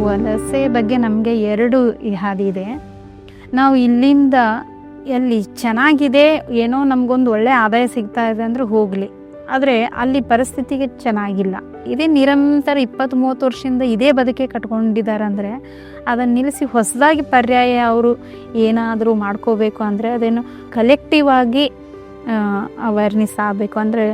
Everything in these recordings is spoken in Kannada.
ವಲಸೆ ಬಗ್ಗೆ ನಮಗೆ 2 ಹಾದಿ ಇದೆ. ನಾವು ಇಲ್ಲಿಂದ ಎಲ್ಲಿ ಚೆನ್ನಾಗಿದೆ, ಏನೋ ನಮಗೊಂದು ಒಳ್ಳೆ ಆದಾಯ ಸಿಗ್ತಾ ಇದೆ ಅಂದರೆ ಹೋಗಲಿ, ಆದರೆ ಅಲ್ಲಿ ಪರಿಸ್ಥಿತಿಗೆ ಚೆನ್ನಾಗಿಲ್ಲ, ಇದೇ ನಿರಂತರ 20-30 ವರ್ಷದಿಂದ ಇದೇ ಬದುಕೆ ಕಟ್ಕೊಂಡಿದ್ದಾರೆ ಅಂದರೆ ಅದನ್ನು ನಿಲ್ಲಿಸಿ ಹೊಸದಾಗಿ ಪರ್ಯಾಯ ಅವರು ಏನಾದರೂ ಮಾಡ್ಕೋಬೇಕು ಅಂದರೆ ಅದೇನು ಕಲೆಕ್ಟಿವ್ ಆಗಿ ಅವೇರ್ನೆಸ್ ಆಗಬೇಕು. ಅಂದರೆ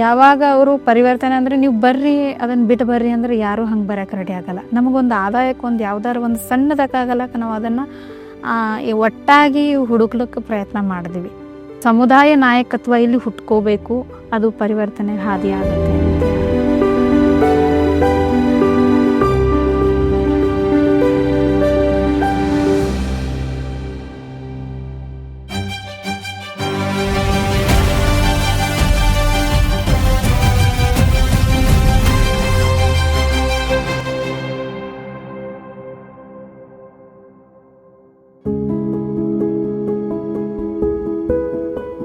ಯಾವಾಗ ಅವರು ಪರಿವರ್ತನೆ ಅಂದರೆ ನೀವು ಬರ್ರಿ ಅದನ್ನು ಬಿಟ್ಟು ಬರ್ರಿ ಅಂದರೆ ಯಾರೂ ಹಂಗೆ ಬರೋಕ್ಕೆ ರೆಡಿ ಆಗಲ್ಲ. ನಮಗೊಂದು ಆದಾಯಕ್ಕೆ ಒಂದು ಯಾವ್ದಾದ್ರು ಒಂದು ಸಣ್ಣದಕ್ಕಾಗಲ್ಲಕ್ಕೆ ನಾವು ಅದನ್ನು ಒಟ್ಟಾಗಿ ಹುಡುಕ್ಲಿಕ್ಕೆ ಪ್ರಯತ್ನ ಮಾಡಿದ್ವಿ. ಸಮುದಾಯ ನಾಯಕತ್ವ ಇಲ್ಲಿ ಹುಟ್ಕೋಬೇಕು, ಅದು ಪರಿವರ್ತನೆ ಹಾದಿ ಆಗುತ್ತೆ.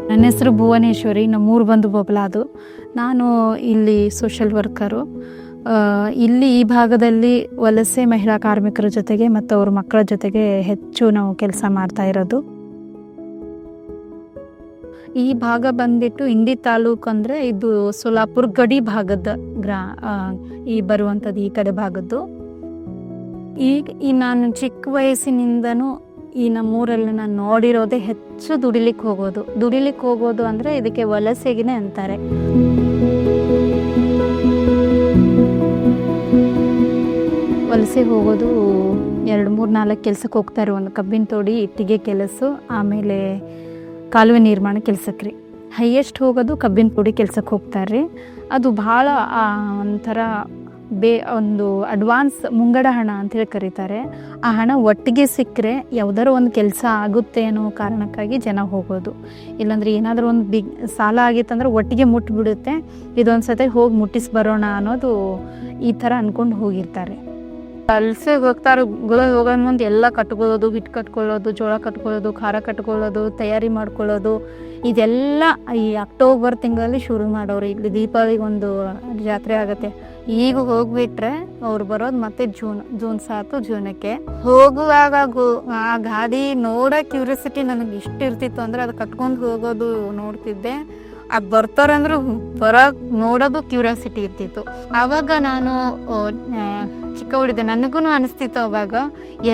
ನನ್ನ ಹೆಸರು ಭುವನೇಶ್ವರಿ, ನಮ್ಮೂರು ಬಂದು ಬೊಬ್ಲಾದು. ನಾನು ಇಲ್ಲಿ ಸೋಷಲ್ ವರ್ಕರು. ಇಲ್ಲಿ ಈ ಭಾಗದಲ್ಲಿ ವಲಸೆ ಮಹಿಳಾ ಕಾರ್ಮಿಕರ ಜೊತೆಗೆ ಮತ್ತು ಅವ್ರ ಮಕ್ಕಳ ಜೊತೆಗೆ ಹೆಚ್ಚು ನಾವು ಕೆಲಸ ಮಾಡ್ತಾ ಇರೋದು. ಈ ಭಾಗ ಬಂದ್ಬಿಟ್ಟು ಇಂಡಿ ತಾಲೂಕು ಅಂದರೆ ಇದು ಸೋಲಾಪುರ ಗಡಿ ಭಾಗದ ಈ ಬರುವಂಥದ್ದು ಈ ಕಡೆ ಭಾಗದ್ದು. ಈಗ ನಾನು ಚಿಕ್ಕ ವಯಸ್ಸಿನಿಂದನೂ ಈ ನಮ್ಮೂರಲ್ಲಿ ನಾನು ನೋಡಿರೋದೇ ಹೆಚ್ಚು ದುಡಿಲಿಕ್ಕೆ ಹೋಗೋದು ಅಂದರೆ ಇದಕ್ಕೆ ವಲಸೆಗಿನೇ ಅಂತಾರೆ. ವಲಸೆ ಹೋಗೋದು 2-3-4 ಕೆಲಸಕ್ಕೆ ಹೋಗ್ತಾರೆ. ಒಂದು ಕಬ್ಬಿನ ತೋಡಿ, ಇಟ್ಟಿಗೆ ಕೆಲಸ, ಆಮೇಲೆ ಕಾಲುವೆ ನಿರ್ಮಾಣ ಕೆಲಸಕ್ಕೆ ರೀ. ಹೈಯೆಸ್ಟ್ ಹೋಗೋದು ಕಬ್ಬಿನ ತೋಡಿ ಕೆಲಸಕ್ಕೆ ಹೋಗ್ತಾರೆ ರೀ. ಅದು ಭಾಳ ಒಂಥರ ಒಂದು ಅಡ್ವಾನ್ಸ್ ಮುಂಗಡ ಹಣ ಅಂತೇಳಿ ಕರೀತಾರೆ. ಆ ಹಣ ಒಟ್ಟಿಗೆ ಸಿಕ್ಕರೆ ಯಾವುದಾದ್ರು ಒಂದು ಕೆಲಸ ಆಗುತ್ತೆ ಅನ್ನೋ ಕಾರಣಕ್ಕಾಗಿ ಜನ ಹೋಗೋದು. ಇಲ್ಲಾಂದ್ರೆ ಏನಾದರೂ ಒಂದು ಸಾಲ ಆಗಿತ್ತಂದ್ರೆ ಒಟ್ಟಿಗೆ ಮುಟ್ಟಿಬಿಡುತ್ತೆ, ಇದೊಂದು ಸತಿ ಹೋಗಿ ಮುಟ್ಟಿಸಿ ಬರೋಣ ಅನ್ನೋದು ಈ ಥರ ಅಂದ್ಕೊಂಡು ಹೋಗಿರ್ತಾರೆ. ವಲಸೆಗೆ ಹೋಗ್ತಾರೆ, ಹೋಗೋ ಮುಂದೆ ಎಲ್ಲ ಕಟ್ಕೊಳ್ಳೋದು, ಹಿಟ್ಟು ಕಟ್ಕೊಳ್ಳೋದು, ಜೋಳ ಕಟ್ಕೊಳ್ಳೋದು, ಖಾರ ಕಟ್ಕೊಳ್ಳೋದು, ತಯಾರಿ ಮಾಡ್ಕೊಳ್ಳೋದು, ಇದೆಲ್ಲ ಈ ಅಕ್ಟೋಬರ್ ತಿಂಗಳಲ್ಲಿ ಶುರು ಮಾಡೋರು. ಇಲ್ಲಿ ದೀಪಾವಳಿಗೆ ಒಂದು ಜಾತ್ರೆ ಆಗುತ್ತೆ. ಈಗ ಹೋಗ್ಬಿಟ್ರೆ ಅವ್ರು ಬರೋದು ಮತ್ತೆ ಜೂನ್ 7 ಜೂನಕ್ಕೆ. ಹೋಗುವಾಗ ಆ ಗಾಡಿ ನೋಡೋ ಕ್ಯೂರಿಯಾಸಿಟಿ ನನಗೆ ಇಷ್ಟ ಇರ್ತಿತ್ತು ಅಂದರೆ ಅದು ಕಟ್ಕೊಂಡು ಹೋಗೋದು ನೋಡ್ತಿದ್ದೆ. ಅದು ಬರ್ತಾರಂದ್ರೂ ನೋಡೋದು ಕ್ಯೂರಿಯಾಸಿಟಿ ಇರ್ತಿತ್ತು. ಆವಾಗ ನಾನು ಚಿಕ್ಕ ಹುಡುಗಿದ್ದೆ, ನನಗೂ ಅನಿಸ್ತಿತ್ತು ಅವಾಗ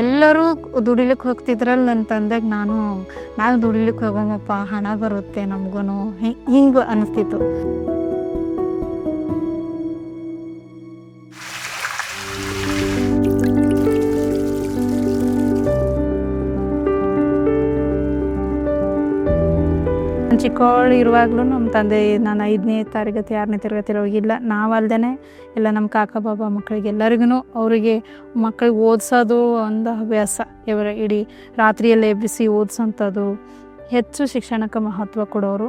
ಎಲ್ಲರೂ ದುಡಿಲಿಕ್ಕೆ ಹೋಗ್ತಿದ್ರಲ್ಲ ಅಂತಂದಾಗ ನಾನು ದುಡಿಲಿಕ್ಕೆ ಹೋಗೋಮಪ್ಪ, ಹಣ ಬರುತ್ತೆ ನಮಗೂ, ಹಿಂಗೆ ಅನಿಸ್ತಿತ್ತು. ಚಿಕ್ಕವಳು ಇರುವಾಗಲೂ ನಮ್ಮ ತಂದೆ, ನಾನು 5ನೇ ತರಗತಿ 6ನೇ ತರಗತಿ ಹೋಗಿಲ್ಲ, ನಾವಲ್ದೇ ಎಲ್ಲ ನಮ್ಮ ಕಾಕ ಬಾಬಾ ಮಕ್ಕಳಿಗೆ ಎಲ್ಲರಿಗೂ ಅವರಿಗೆ ಮಕ್ಕಳಿಗೆ ಓದಿಸೋದು ಒಂದು ಹವ್ಯಾಸ. ಇಡೀ ರಾತ್ರಿಯಲ್ಲೇ ಎಬ್ಬಿಸಿ ಓದಿಸೋಂಥದ್ದು, ಹೆಚ್ಚು ಶಿಕ್ಷಣಕ್ಕೆ ಮಹತ್ವ ಕೊಡೋರು.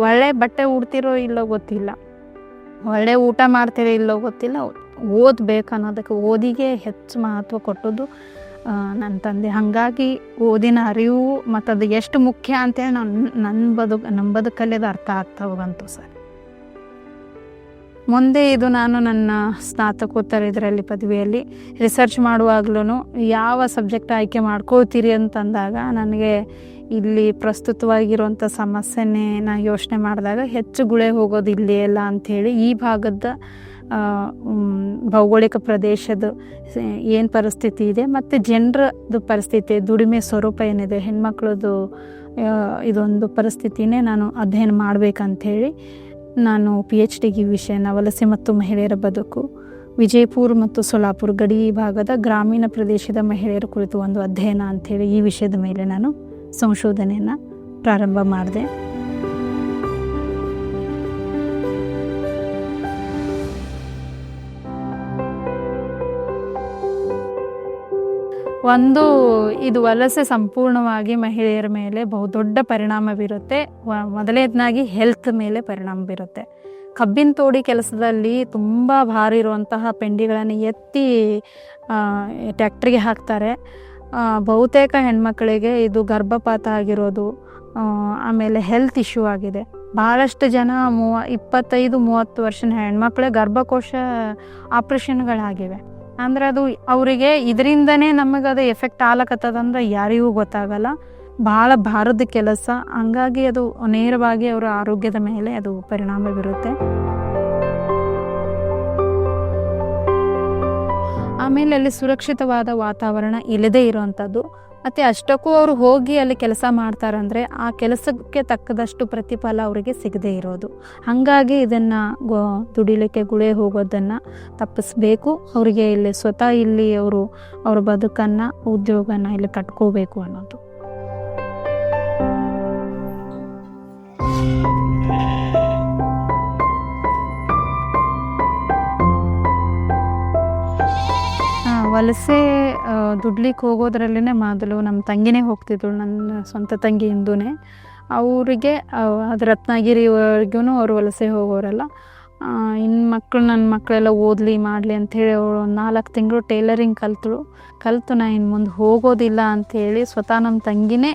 ಒಳ್ಳೆ ಬಟ್ಟೆ ಉಡ್ತಿರೋ ಇಲ್ಲೋ ಗೊತ್ತಿಲ್ಲ, ಒಳ್ಳೆ ಊಟ ಮಾಡ್ತಿರೋ ಇಲ್ಲೋ ಗೊತ್ತಿಲ್ಲ, ಓದಬೇಕು ಅನ್ನೋದಕ್ಕೆ ಓದಿಗೆ ಹೆಚ್ಚು ಮಹತ್ವ ಕೊಟ್ಟದ್ದು ನನ್ನ ತಂದೆ. ಹಾಗಾಗಿ ಓದಿನ ಅರಿವು ಮತ್ತು ಅದು ಎಷ್ಟು ಮುಖ್ಯ ಅಂತೇಳಿ ನಮ್ಮ ಬದುಕಲ್ಲಿ ಅದು ಅರ್ಥ ಆಗ್ತಾ ಹೋಗಂತು ಸರ್. ಮುಂದೆ ಇದು ನಾನು ನನ್ನ ಸ್ನಾತಕೋತ್ತರ ಇದರಲ್ಲಿ ಪದವಿಯಲ್ಲಿ ರಿಸರ್ಚ್ ಮಾಡುವಾಗ್ಲೂ ಯಾವ ಸಬ್ಜೆಕ್ಟ್ ಆಯ್ಕೆ ಮಾಡ್ಕೊಳ್ತೀರಿ ಅಂತಂದಾಗ ನನಗೆ ಇಲ್ಲಿ ಪ್ರಸ್ತುತವಾಗಿರುವಂಥ ಸಮಸ್ಯೆನೇ ನಾನು ಯೋಚನೆ ಮಾಡಿದಾಗ ಹೆಚ್ಚು ಗುಳೆ ಹೋಗೋದು ಇಲ್ಲಿ ಎಲ್ಲ ಅಂಥೇಳಿ ಈ ಭಾಗದ ಭೌಗೋಳಿಕ ಪ್ರದೇಶದ ಏನು ಪರಿಸ್ಥಿತಿ ಇದೆ ಮತ್ತು ಜನರದ್ದು ಪರಿಸ್ಥಿತಿ, ದುಡಿಮೆ ಸ್ವರೂಪ ಏನಿದೆ, ಹೆಣ್ಮಕ್ಳದ್ದು ಇದೊಂದು ಪರಿಸ್ಥಿತಿನೇ ನಾನು ಅಧ್ಯಯನ ಮಾಡಬೇಕಂಥೇಳಿ ನಾನು PhD ಈ ವಿಷಯನ ವಲಸೆ ಮತ್ತು ಮಹಿಳೆಯರ ಬದುಕು, ವಿಜಯಪುರ ಮತ್ತು ಸೋಲಾಪುರ ಗಡಿ ಭಾಗದ ಗ್ರಾಮೀಣ ಪ್ರದೇಶದ ಮಹಿಳೆಯರ ಕುರಿತು ಒಂದು ಅಧ್ಯಯನ ಅಂಥೇಳಿ ಈ ವಿಷಯದ ಮೇಲೆ ನಾನು ಸಂಶೋಧನೆಯನ್ನು ಪ್ರಾರಂಭ ಮಾಡಿದೆ. ಒಂದು, ಇದು ವಲಸೆ ಸಂಪೂರ್ಣವಾಗಿ ಮಹಿಳೆಯರ ಮೇಲೆ ಬಹುದೊಡ್ಡ ಪರಿಣಾಮ ಬೀರುತ್ತೆ. ಮೊದಲನೇದಾಗಿ ಹೆಲ್ತ್ ಮೇಲೆ ಪರಿಣಾಮ ಬೀರುತ್ತೆ. ಕಬ್ಬಿನ ತೋಡಿ ಕೆಲಸದಲ್ಲಿ ತುಂಬ ಭಾರ ಇರುವಂತಹ ಪೆಂಡಿಗಳನ್ನು ಎತ್ತಿ ಟ್ಯಾಕ್ಟ್ರಿಗೆ ಹಾಕ್ತಾರೆ. ಬಹುತೇಕ ಹೆಣ್ಮಕ್ಳಿಗೆ ಇದು ಗರ್ಭಪಾತ ಆಗಿರೋದು, ಆಮೇಲೆ ಹೆಲ್ತ್ ಇಶ್ಯೂ ಆಗಿದೆ. ಭಾಳಷ್ಟು ಜನ 25-30 ವರ್ಷದ ಹೆಣ್ಮಕ್ಳೇ ಗರ್ಭಕೋಶ ಆಪ್ರೇಷನ್ಗಳಾಗಿವೆ. ಅಂದ್ರೆ ಅದು ಅವರಿಗೆ ಇದರಿಂದನೇ ನಮಗದು ಎಫೆಕ್ಟ್ ಆಗ್ಲಕತ್ತದಂದ್ರೆ ಯಾರಿಗೂ ಗೊತ್ತಾಗಲ್ಲ. ಭಾಳ ಭಾರದ ಕೆಲಸ, ಹಂಗಾಗಿ ಅದು ನೇರವಾಗಿ ಅವರ ಆರೋಗ್ಯದ ಮೇಲೆ ಅದು ಪರಿಣಾಮ ಬೀರುತ್ತೆ. ಆಮೇಲೆ ಅಲ್ಲಿ ಸುರಕ್ಷಿತವಾದ ವಾತಾವರಣ ಇಲ್ಲದೇ ಇರೋವಂಥದ್ದು, ಮತ್ತು ಅಷ್ಟಕ್ಕೂ ಅವರು ಹೋಗಿ ಅಲ್ಲಿ ಕೆಲಸ ಮಾಡ್ತಾರಂದರೆ ಆ ಕೆಲಸಕ್ಕೆ ತಕ್ಕದಷ್ಟು ಪ್ರತಿಫಲ ಅವರಿಗೆ ಸಿಗದೇ ಇರೋದು. ಹಾಗಾಗಿ ಇದನ್ನು ದುಡಿಲಿಕ್ಕೆ ಗುಳೆ ಹೋಗೋದನ್ನು ತಪ್ಪಿಸ್ಬೇಕು. ಅವರಿಗೆ ಇಲ್ಲಿ ಸ್ವತಃ ಇಲ್ಲಿ ಅವರು ಅವ್ರ ಬದುಕನ್ನು, ಉದ್ಯೋಗನ ಇಲ್ಲಿ ಕಟ್ಕೋಬೇಕು ಅನ್ನೋದು. ವಲಸೆ ದುಡ್ಲಿಕ್ಕೆ ಹೋಗೋದ್ರಲ್ಲೇ ಮೊದಲು ನಮ್ಮ ತಂಗಿನೇ ಹೋಗ್ತಿದ್ರು, ನನ್ನ ಸ್ವಂತ ತಂಗಿ ಹಿಂದೂನೇ. ಅವರಿಗೆ ಅದು ರತ್ನಗಿರಿವರೆಗೂ ಅವರು ವಲಸೆ ಹೋಗೋರಲ್ಲ. ಇನ್ನು ನನ್ನ ಮಕ್ಕಳೆಲ್ಲ ಓದಲಿ ಮಾಡಲಿ ಅಂಥೇಳಿ ಅವಳು 4 ತಿಂಗಳು ಟೈಲರಿಂಗ್ ಕಲಿತು ನಾ ಇನ್ನು ಮುಂದೆ ಹೋಗೋದಿಲ್ಲ ಅಂಥೇಳಿ ಸ್ವತಃ ನಮ್ಮ ತಂಗಿನೇ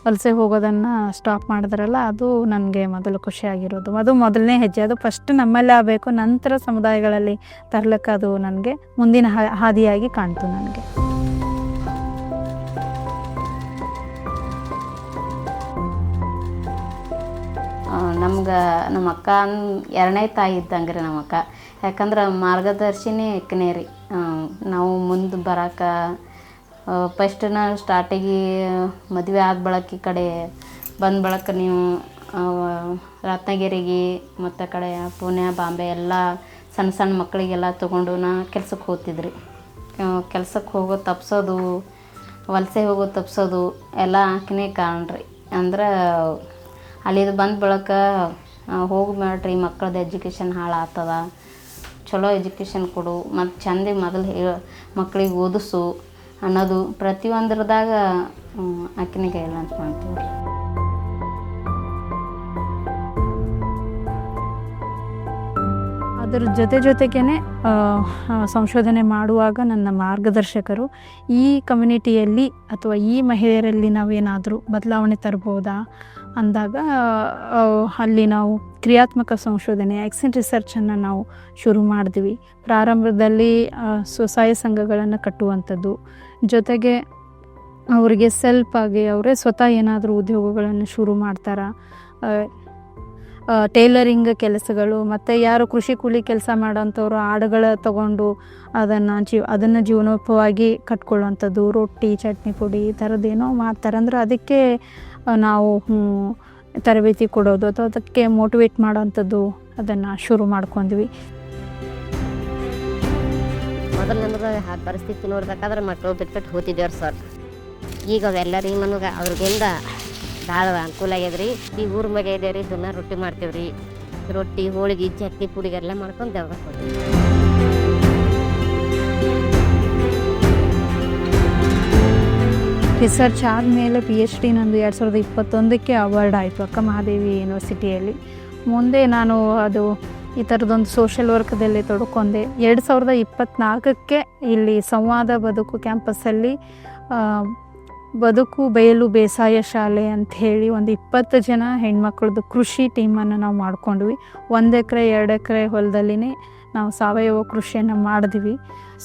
ವಲಸೆ ಹೋಗೋದನ್ನು ಸ್ಟಾಪ್ ಮಾಡಿದ್ರಲ್ಲ, ಅದು ನನಗೆ ಮೊದಲು ಖುಷಿಯಾಗಿರೋದು. ಅದು ಮೊದಲನೇ ಹೆಜ್ಜೆ. ಅದು ಫಸ್ಟ್ ನಮ್ಮಲ್ಲೇ ಆಗಬೇಕು, ನಂತರ ಸಮುದಾಯಗಳಲ್ಲಿ ತರ್ಲಿಕ್ಕೆ ಅದು ನನಗೆ ಮುಂದಿನ ಹಾದಿಯಾಗಿ ಕಾಣ್ತು ನನಗೆ. ನಮ್ಗೆ ನಮ್ಮ ಅಕ್ಕ 2ನೇ ತಾಯಿ ಇದ್ದಂಗೆ ರೀ ನಮ್ಮ ಅಕ್ಕ. ಯಾಕಂದ್ರೆ ಮಾರ್ಗದರ್ಶಿನೇ ಅಕ್ಕನೇ ರೀ. ನಾವು ಮುಂದೆ ಬರೋಕೆ ಫಸ್ಟನ್ನ ಸ್ಟಾರ್ಟಿಗೆ ಮದುವೆ ಆದ ಬಳಕ ಈ ಕಡೆ ಬಂದ ಬಳಕ ನೀವು ರತ್ನಗಿರಿಗೆ ಮತ್ತು ಕಡೆ ಪುಣೆ ಬಾಂಬೆ ಎಲ್ಲ ಸಣ್ಣ ಮಕ್ಕಳಿಗೆಲ್ಲ ತೊಗೊಂಡು ನಾ ಕೆಲ್ಸಕ್ಕೆ ಹೋಗ್ತಿದ್ರಿ. ಕೆಲ್ಸಕ್ಕೆ ಹೋಗೋದು ತಪ್ಸೋದು, ವಲಸೆ ಹೋಗೋದು ತಪ್ಸೋದು ಎಲ್ಲ ಆಕೆನೇ ಕಾರಣ ರೀ. ಅಂದ್ರೆ ಅಲ್ಲಿದು ಬಂದ ಬಳಕ ಹೋಗಿ ಮಾಡ್ರಿ, ಮಕ್ಕಳದ್ದು ಎಜುಕೇಷನ್ ಹಾಳಾಗ್ತದ, ಚಲೋ ಎಜುಕೇಷನ್ ಕೊಡು, ಮತ್ತು ಚಂದ ಮೊದಲು ಮಕ್ಕಳಿಗೆ ಓದಿಸು ಅನ್ನೋದು ಪ್ರತಿಯೊಂದ್ರದಾಗ ಆಕಿನಿಗೆ ಇಲ್ಲ ಅಂತ ಮಾಡ್ತೀವಿ ರೀ. ಅದರ ಜೊತೆಗೇ ಸಂಶೋಧನೆ ಮಾಡುವಾಗ ನನ್ನ ಮಾರ್ಗದರ್ಶಕರು ಈ ಕಮ್ಯುನಿಟಿಯಲ್ಲಿ ಅಥವಾ ಈ ಮಹಿಳೆಯರಲ್ಲಿ ನಾವೇನಾದರೂ ಬದಲಾವಣೆ ತರ್ಬೋದಾ ಅಂದಾಗ ಅಲ್ಲಿ ನಾವು ಕ್ರಿಯಾತ್ಮಕ ಸಂಶೋಧನೆ, ಆ್ಯಕ್ಷನ್ ರಿಸರ್ಚನ್ನು ನಾವು ಶುರು ಮಾಡಿದ್ವಿ. ಪ್ರಾರಂಭದಲ್ಲಿ ಸ್ವಸಹಾಯ ಸಂಘಗಳನ್ನು ಕಟ್ಟುವಂಥದ್ದು, ಜೊತೆಗೆ ಅವರಿಗೆ ಆಗಿ ಅವರೇ ಸ್ವತಃ ಏನಾದರೂ ಉದ್ಯೋಗಗಳನ್ನು ಶುರು ಮಾಡ್ತಾರಾ, ಟೈಲರಿಂಗ್ ಕೆಲಸಗಳು, ಮತ್ತು ಯಾರು ಕೃಷಿ ಕೂಲಿ ಕೆಲಸ ಮಾಡೋಂಥವ್ರು ಆಡುಗಳ ತಗೊಂಡು ಅದನ್ನು ಜೀವನೋಪವಾಗಿ ಕಟ್ಕೊಳ್ಳೋವಂಥದ್ದು, ರೊಟ್ಟಿ ಚಟ್ನಿ ಪುಡಿ ಈ ಥರದ್ದೇನೋ ಮಾಡ್ತಾರೆ. ಅಂದ್ರೆ ಅದಕ್ಕೆ ನಾವು ತರಬೇತಿ ಕೊಡೋದು ಅಥವಾ ಅದಕ್ಕೆ ಮೋಟಿವೇಟ್ ಮಾಡೋವಂಥದ್ದು ಅದನ್ನು ಶುರು ಮಾಡ್ಕೊಂಡ್ವಿ. ಮೊದಲು ನಮಗೆ ಆ ಪರಿಸ್ಥಿತಿ ನೋಡ್ಬೇಕಾದ್ರೆ ಮಕ್ಕಳು ಬಿಟ್ಬಿಟ್ಟು ಹೋಗ್ತಿದ್ದೇವ್ರಿ ಸರ್. ಈಗ ಅವೆಲ್ಲರಿ ನಮಗೆ ಅವ್ರಿಗಿಂದ ಭಾಳ ಅನುಕೂಲ ಆಗ್ಯದ್ರಿ. ಈ ಊರ ಮ್ಯಾಗ ಇದ್ದೇವೆ ರೀ, ದಿನ ರೊಟ್ಟಿ ಮಾಡ್ತೀವಿ ರೀ. ರೊಟ್ಟಿ ಹೋಳಿಗೆ ಚಟ್ನಿ ಪುಡಿಗೆಲ್ಲ ಮಾಡ್ಕೊಂಡು ದೇವ್ರಿಗೆ ಹೋಗ್ತೀವಿ. ರಿಸರ್ಚ್ ಆದಮೇಲೆ PhD ನಂದು 2021ಕ್ಕೆ ಅವಾರ್ಡ್ ಆಯಿತು ಅಕ್ಕ ಮಹಾದೇವಿ ಯೂನಿವರ್ಸಿಟಿಯಲ್ಲಿ. ಮುಂದೆ ನಾನು ಅದು ಈ ಥರದೊಂದು ಸೋಷಲ್ ವರ್ಕ್ದಲ್ಲಿ ತೊಡ್ಕೊಂಡೆ. 2024ಕ್ಕೆ ಇಲ್ಲಿ ಸಂವಾದ ಬದುಕು ಕ್ಯಾಂಪಸ್ಸಲ್ಲಿ ಬದುಕು ಬಯಲು ಬೇಸಾಯ ಶಾಲೆ ಅಂಥೇಳಿ ಒಂದು 20 ಜನ ಹೆಣ್ಮಕ್ಳದ್ದು ಕೃಷಿ ಟೀಮನ್ನು ನಾವು ಮಾಡ್ಕೊಂಡ್ವಿ. 1 ಎಕರೆ 2 ಎಕರೆ ಹೊಲದಲ್ಲಿನೇ ನಾವು ಸಾವಯವ ಕೃಷಿಯನ್ನು ಮಾಡಿದ್ವಿ.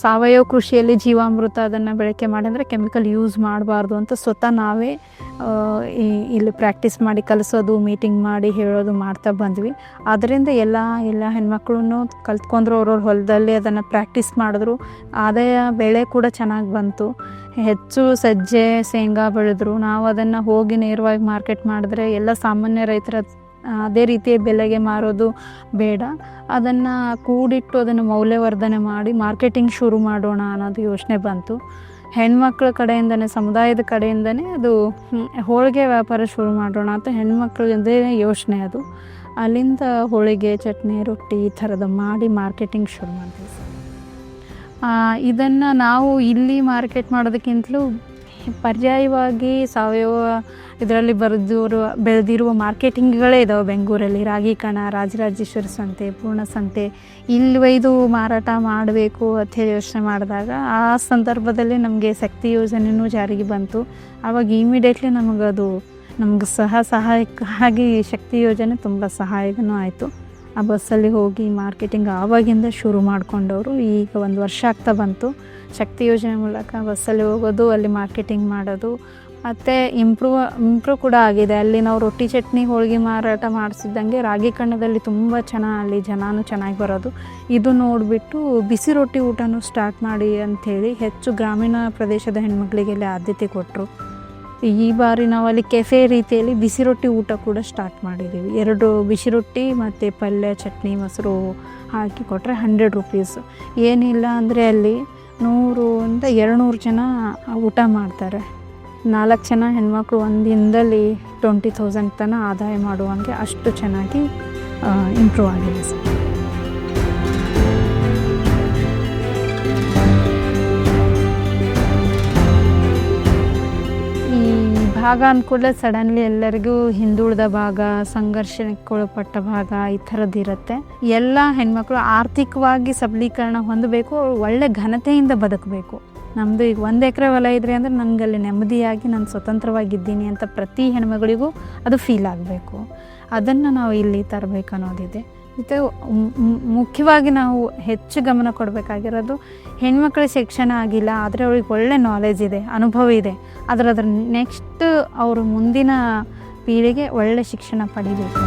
ಸಾವಯವ ಕೃಷಿಯಲ್ಲಿ ಜೀವಾಮೃತ ಅದನ್ನು ಬಳಕೆ ಮಾಡಿದ್ರೆ ಕೆಮಿಕಲ್ ಯೂಸ್ ಮಾಡಬಾರ್ದು ಅಂತ ಸ್ವತಃ ನಾವೇ ಇಲ್ಲಿ ಪ್ರಾಕ್ಟೀಸ್ ಮಾಡಿ ಕಲಿಸೋದು, ಮೀಟಿಂಗ್ ಮಾಡಿ ಹೇಳೋದು ಮಾಡ್ತಾ ಬಂದ್ವಿ. ಅದರಿಂದ ಎಲ್ಲ ಹೆಣ್ಮಕ್ಳೂ ಕಲ್ತ್ಕೊಂಡ್ರು, ಅವ್ರವ್ರ ಹೊಲದಲ್ಲಿ ಅದನ್ನು ಪ್ರಾಕ್ಟೀಸ್ ಮಾಡಿದ್ರು. ಆದಾಯ ಬೆಳೆ ಕೂಡ ಚೆನ್ನಾಗಿ ಬಂತು. ಹೆಚ್ಚು ಸಜ್ಜೆ ಶೇಂಗಾ ಬೆಳೆದ್ರು. ನಾವು ಅದನ್ನು ಹೋಗಿ ನೇರವಾಗಿ ಮಾರ್ಕೆಟ್ ಮಾಡಿದ್ರೆ ಎಲ್ಲ ಸಾಮಾನ್ಯ ರೈತರ ಅದೇ ರೀತಿಯ ಬೆಲೆಗೆ ಮಾರೋದು ಬೇಡ, ಅದನ್ನು ಕೂಡಿಟ್ಟು ಅದನ್ನು ಮೌಲ್ಯವರ್ಧನೆ ಮಾಡಿ ಮಾರ್ಕೆಟಿಂಗ್ ಶುರು ಮಾಡೋಣ ಅನ್ನೋದು ಯೋಚನೆ ಬಂತು. ಹೆಣ್ಮಕ್ಳ ಕಡೆಯಿಂದನೇ, ಸಮುದಾಯದ ಕಡೆಯಿಂದನೇ ಅದು ಹೋಳಿಗೆ ವ್ಯಾಪಾರ ಶುರು ಮಾಡೋಣ ಅಂತ ಹೆಣ್ಮಕ್ಳಿಂದೇ ಯೋಚನೆ. ಅದು ಅಲ್ಲಿಂದ ಹೋಳಿಗೆ ಚಟ್ನಿ ರೊಟ್ಟಿ ಈ ಥರದ ಮಾಡಿ ಮಾರ್ಕೆಟಿಂಗ್ ಶುರು ಮಾಡಿದ್ವಿ. ಇದನ್ನು ನಾವು ಇಲ್ಲಿ ಮಾರ್ಕೆಟ್ ಮಾಡೋದಕ್ಕಿಂತಲೂ ಪರ್ಯಾಯವಾಗಿ ಸಾವಯವ ಇದರಲ್ಲಿ ಬೆಳೆದಿರುವ ಮಾರ್ಕೆಟಿಂಗ್ಗಳೇ ಇದ್ದಾವೆ ಬೆಂಗಳೂರಲ್ಲಿ. ರಾಗಿ ಕಣ, ರಾಜರಾಜೇಶ್ವರಿ ಸಂತೆ, ಪೂರ್ಣ ಸಂತೆ, ಇಲ್ಲಿ ಒಯ್ದು ಮಾರಾಟ ಮಾಡಬೇಕು ಅಂಥೇಳಿ ಯೋಚನೆ ಮಾಡಿದಾಗ ಆ ಸಂದರ್ಭದಲ್ಲಿ ನಮಗೆ ಶಕ್ತಿ ಯೋಜನೆಯೂ ಜಾರಿಗೆ ಬಂತು. ಆವಾಗ ಇಮಿಡಿಯೇಟ್ಲಿ ನಮಗೆ ಸಹಾಯಕ್ಕಾಗಿ ಶಕ್ತಿ ಯೋಜನೆ ತುಂಬ ಸಹಾಯಕನೂ ಆಯಿತು. ಆ ಬಸ್ಸಲ್ಲಿ ಹೋಗಿ ಮಾರ್ಕೆಟಿಂಗ್ ಆವಾಗಿಂದ ಶುರು ಮಾಡಿಕೊಂಡವರು. ಈಗ 1 ವರ್ಷ ಆಗ್ತಾ ಬಂತು. ಶಕ್ತಿ ಯೋಜನೆ ಮೂಲಕ ಬಸ್ಸಲ್ಲಿ ಹೋಗೋದು, ಅಲ್ಲಿ ಮಾರ್ಕೆಟಿಂಗ್ ಮಾಡೋದು, ಮತ್ತು ಇಂಪ್ರೂವ್ ಕೂಡ ಆಗಿದೆ. ಅಲ್ಲಿ ನಾವು ರೊಟ್ಟಿ ಚಟ್ನಿ ಹೋಳಿಗೆ ಮಾರಾಟ ಮಾಡಿಸಿದ್ದಂಗೆ ರಾಗಿ ಕಣ್ಣದಲ್ಲಿ ತುಂಬ ಅಲ್ಲಿ ಜನನೂ ಚೆನ್ನಾಗಿ ಬರೋದು. ಇದು ನೋಡಿಬಿಟ್ಟು ಬಿಸಿ ರೊಟ್ಟಿ ಊಟನೂ ಸ್ಟಾರ್ಟ್ ಮಾಡಿ ಅಂಥೇಳಿ ಹೆಚ್ಚು ಗ್ರಾಮೀಣ ಪ್ರದೇಶದ ಹೆಣ್ಮಕ್ಳಿಗೆಲ್ಲ ಆದ್ಯತೆ ಕೊಟ್ಟರು. ಈ ಬಾರಿ ನಾವು ಅಲ್ಲಿ ಕೆಫೆ ರೀತಿಯಲ್ಲಿ ಬಿಸಿ ರೊಟ್ಟಿ ಊಟ ಕೂಡ ಸ್ಟಾರ್ಟ್ ಮಾಡಿದ್ದೀವಿ. 2 ಬಿಸಿ ರೊಟ್ಟಿ ಮತ್ತು ಪಲ್ಯ, ಚಟ್ನಿ, ಮೊಸರು ಹಾಕಿ ಕೊಟ್ಟರೆ 100 ರೂಪೀಸ್. ಏನಿಲ್ಲ ಅಂದರೆ ಅಲ್ಲಿ 100 ಇಂದ 200 ಜನ ಊಟ ಮಾಡ್ತಾರೆ. 4 ಜನ ಹೆಣ್ಮಕ್ಳು ಒಂದು ದಿನದಲ್ಲಿ 20,000 ತನಕ ಆದಾಯ ಮಾಡುವಂಗೆ ಅಷ್ಟು ಚೆನ್ನಾಗಿ ಇಂಪ್ರೂವ್ ಆಗಿದೆ ಸರ್. ಭಾಗ ಅಂದ್ಕೂಡಲೇ ಸಡನ್ಲಿ ಎಲ್ಲರಿಗೂ ಹಿಂದುಳಿದ ಭಾಗ, ಸಂಘರ್ಷಕ್ಕೊಳಪಟ್ಟ ಭಾಗ ಈ ಥರದ್ದು ಇರುತ್ತೆ. ಎಲ್ಲ ಹೆಣ್ಮಕ್ಳು ಆರ್ಥಿಕವಾಗಿ ಸಬಲೀಕರಣ ಹೊಂದಬೇಕು, ಒಳ್ಳೆ ಘನತೆಯಿಂದ ಬದುಕಬೇಕು. ನಮ್ಮದು ಈಗ 1 ಎಕರೆ ಹೊಲ ಇದ್ರೆ ಅಂದರೆ ನನಗಲ್ಲಿ ನೆಮ್ಮದಿಯಾಗಿ ನಾನು ಸ್ವತಂತ್ರವಾಗಿದ್ದೀನಿ ಅಂತ ಪ್ರತಿ ಹೆಣ್ಮಗಳಿಗೂ ಅದು ಫೀಲ್ ಆಗಬೇಕು. ಅದನ್ನು ನಾವು ಇಲ್ಲಿ ತರಬೇಕು ಅನ್ನೋದಿದೆ. ಮತ್ತು ಮುಖ್ಯವಾಗಿ ನಾವು ಹೆಚ್ಚು ಗಮನ ಕೊಡಬೇಕಾಗಿರೋದು, ಹೆಣ್ಮಕ್ಳ ಶಿಕ್ಷಣ ಆಗಿಲ್ಲ ಆದರೆ ಅವ್ರಿಗೆ ಒಳ್ಳೆ ನಾಲೆಜ್ ಇದೆ, ಅನುಭವ ಇದೆ, ಅದರ ನೆಕ್ಸ್ಟ್ ಅವರು ಮುಂದಿನ ಪೀಳಿಗೆ ಒಳ್ಳೆ ಶಿಕ್ಷಣ ಪಡಿಬೇಕು.